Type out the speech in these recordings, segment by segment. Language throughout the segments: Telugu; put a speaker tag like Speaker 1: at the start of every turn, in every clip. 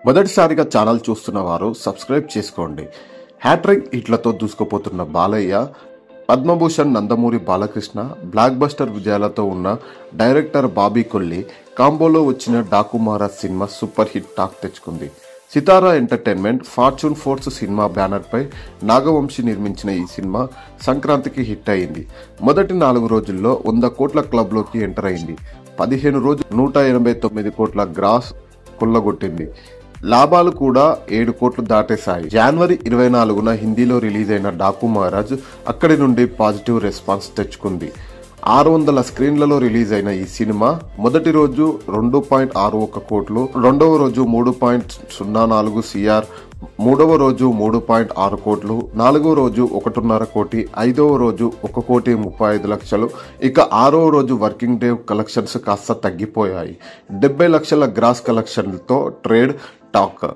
Speaker 1: మొదటిసారిగా ఛానల్ చూస్తున్న వారు సబ్స్క్రైబ్ చేసుకోండి. హ్యాట్రిక్ హిట్లతో దూసుకుపోతున్న బాలయ్య, పద్మభూషణ్ నందమూరి బాలకృష్ణ, బ్లాక్ బస్టర్ విజయాలతో ఉన్న డైరెక్టర్ బాబీ కొల్లి కాంబోలో వచ్చిన Daaku Maharaj cinema super hit talk తెచ్చుకుంది. Sithara entertainment, fortune four cinema బ్యానర్పై నాగవంశీ నిర్మించిన ఈ సినిమా సంక్రాంతికి హిట్ అయింది. మొదటి 4 రోజుల్లో 100 కోట్ల క్లబ్లోకి ఎంటర్ అయింది. 15 రోజులు 189 కోట్ల గ్రాస్ కొల్లగొట్టింది. లాభాలు కూడా 7 కోట్లు దాటేశాయి. జనవరి 24న హిందీలో రిలీజ్ అయిన డాకు మహారాజ్ అక్కడి నుండి పాజిటివ్ రెస్పాన్స్ తెచ్చుకుంది. 600 స్క్రీన్లలో రిలీజ్ అయిన ఈ సినిమా మొదటి రోజు 2.61 కోట్లు, రెండవ రోజు 3.04 CR, మూడవ రోజు 3.6 కోట్లు, నాలుగవ రోజు 1.5 కోటి, ఐదవ రోజు 1.35 లక్షలు. ఇక 6వ రోజు వర్కింగ్ డే కలెక్షన్స్ కాస్త తగ్గిపోయాయి. 70 లక్షల గ్రాస్ కలెక్షన్లతో ట్రేడ్ టాక్.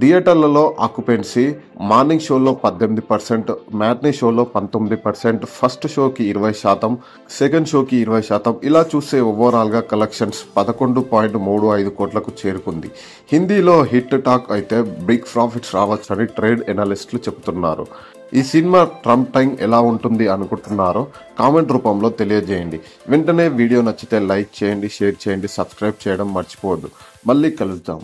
Speaker 1: థియేటర్లలో ఆక్యుపెన్సీ మార్నింగ్ షోలో 18%, మ్యాట్నీ షోలో 19%, ఫస్ట్ షోకి 20%, సెకండ్ షోకి 20%. ఇలా చూస్తే ఓవరాల్గా కలెక్షన్స్ 11.35 కోట్లకు చేరుకుంది. హిందీలో హిట్ టాక్ అయితే బిగ్ ప్రాఫిట్స్ రావచ్చని ట్రేడ్ ఎనలిస్టులు చెబుతున్నారు. ఈ సినిమా ట్రంప్ టైం ఎలా ఉంటుంది అనుకుంటున్నారో కామెంట్ రూపంలో తెలియజేయండి. వెంటనే వీడియో నచ్చితే లైక్ చేయండి, షేర్ చేయండి, సబ్స్క్రైబ్ చేయడం మర్చిపోవద్దు. మళ్ళీ కలుద్దాం.